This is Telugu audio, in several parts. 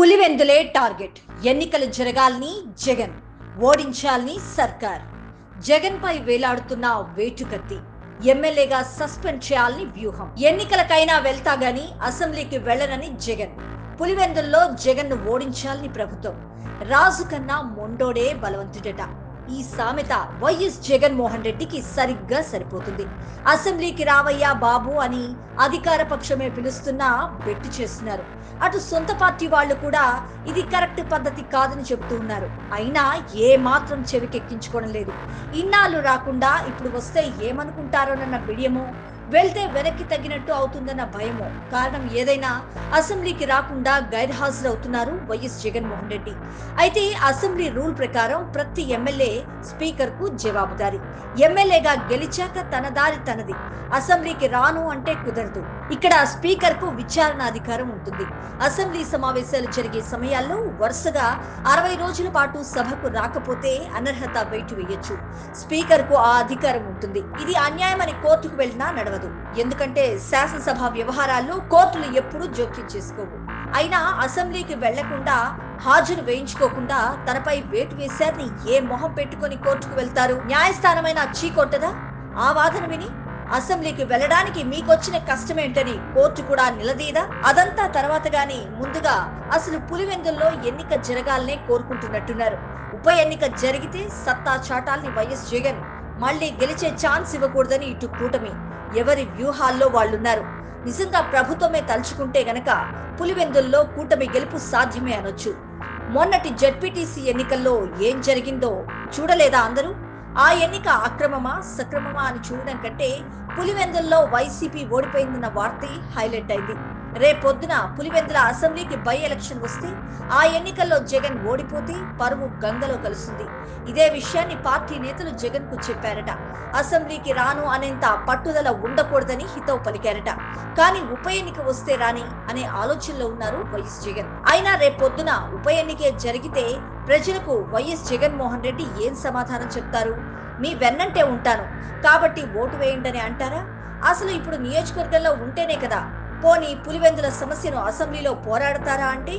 పులివెందులే టార్గెట్. ఎన్నికలు జరగాలని జగన్, ఓడించాలని సర్కార్. జగన్ పై వేలాడుతున్న వేటుకత్తి. ఎమ్మెల్యేగా సస్పెండ్ చేయాలని వ్యూహం. ఎన్నికలకైనా వెళ్తా గాని అసెంబ్లీకి వెళ్లనని జగన్. పులివెందుల్లో జగన్ ను ఓడించాలని ప్రభుత్వం. రాజు కన్నా మొండోడే బలవంతుడట. ఈ సామెత వైఎస్ జగన్మోహన్ రెడ్డికి సరిగ్గా సరిపోతుంది. అసెంబ్లీకి రావయ్యా బాబు అని అధికార పక్షమే పిలుస్తున్నా బెట్టు చేస్తున్నారు. అటు సొంత పార్టీ వాళ్ళు కూడా ఇది కరెక్ట్ పద్ధతి కాదని చెబుతూ ఉన్నారు. అయినా ఏ మాత్రం చెవికెక్కించుకోవడం లేదు. ఇన్నాళ్ళు రాకుండా ఇప్పుడు వస్తే ఏమనుకుంటారోనన్న బిడియమో, వెళ్తే వెనక్కి తగ్గినట్టు అవుతుందన్న భయమో, కారణం ఏదైనా అసెంబ్లీకి రాకుండా గైర్హాజరవుతున్నారు వైఎస్ జగన్మోహన్ రెడ్డి. అయితే అసెంబ్లీ రూల్ ప్రకారం ప్రతి ఎమ్మెల్యే స్పీకర్ కు జవాబుదారి. ఎమ్మెల్యేగా గెలిచాక తన దారి తనది. అసెంబ్లీకి రాను అంటే కుదరదు. ఇక్కడ స్పీకర్ కు విచారణ అధికారం ఉంటుంది. అసెంబ్లీ సమావేశాలు జరిగే సమయాల్లో వరుసగా 60 రోజుల పాటు సభకు రాకపోతే అనర్హత వేటు వేయొచ్చు. స్పీకర్ కు ఆ అధికారం ఉంటుంది. ఇది అన్యాయమని కోర్టుకు వెళ్లినా నడవదు. ఎందుకంటే శాసనసభ వ్యవహారాల్లో కోర్టులు ఎప్పుడూ జోక్యం చేసుకోవు. అయినా అసెంబ్లీకి వెళ్లకుండా, హాజరు వేయించుకోకుండా తనపై వేటు వేశారని ఏ మొహం పెట్టుకుని కోర్టుకు వెళ్తారు? న్యాయస్థానమైన చీకొట్టదా? ఆ వాదన విని అసెంబ్లీకి వెళ్లడానికి మీకొచ్చిన కష్టమేంటని కోర్టు కూడా నిలదీదా? అదంతా తర్వాత గాని ముందుగా అసలు పులివెందుల్లో ఎన్నిక జరగాలనే కోరుకుంటున్నట్టున్నారు. ఉప ఎన్నిక జరిగితే సత్తా చాటాల్ని వైఎస్ జగన్, మళ్లీ గెలిచే ఛాన్స్ ఇవ్వకూడదని ఇటు కూటమి. ఎవరి వ్యూహాల్లో వాళ్ళున్నారు. నిజంగా ప్రభుత్వమే తలుచుకుంటే గనక పులివెందుల్లో కూటమి గెలుపు సాధ్యమే అనొచ్చు. మొన్నటి జెడ్పీటీసీ ఎన్నికల్లో ఏం జరిగిందో చూడలేదా అందరూ? ఆ ఎన్నిక అక్రమమా సక్రమమా అని చూడడం కంటే పులివెందుల్లో వైసీపీ ఓడిపోయిందన్న వార్తే హైలైట్ అయింది. రేపొద్దున పులివెందుల అసెంబ్లీకి బై ఎలక్షన్ వస్తే ఆ ఎన్నికల్లో జగన్ ఓడిపోతే పరువు గంగలో కలుస్తుంది. ఇదే విషయాన్ని పార్టీ నేతలు జగన్ కు చెప్పారట. అసెంబ్లీకి రాను అనేంత పట్టుదల ఉండకూడదని హితవు పలికారట. కానీ ఉప ఎన్నిక వస్తే రాని అనే ఆలోచనలో ఉన్నారు వైఎస్ జగన్. అయినా రేపొద్దున ఉప ఎన్నికే జరిగితే ప్రజలకు వైఎస్ జగన్మోహన్ రెడ్డి ఏం సమాధానం చెప్తారు? మీ వెన్నంటే ఉంటాను కాబట్టి ఓటు వేయండి అంటారా? అసలు ఇప్పుడు నియోజకవర్గంలో ఉంటేనే కదా పోనీ పులివెందుల సమస్యను అసెంబ్లీలో పోరాడతారా అంటే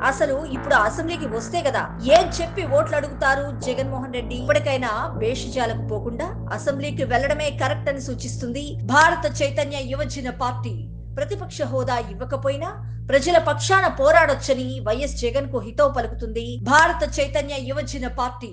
అసలు ఇప్పుడు అసెంబ్లీకి వస్తే కదా ఏం చెప్పి ఓట్లు అడుగుతారు జగన్మోహన్ రెడ్డి? ఇప్పటికైనా వేషజాలకు పోకుండా అసెంబ్లీకి వెళ్లడమే కరెక్ట్ అని సూచిస్తుంది భారత చైతన్య యువజన పార్టీ. ప్రతిపక్ష హోదా ఇవ్వకపోయినా ప్రజల పక్షాన పోరాడొచ్చని వైఎస్ జగన్ కు హితవు పలుకుతుంది భారత చైతన్య యువజన పార్టీ.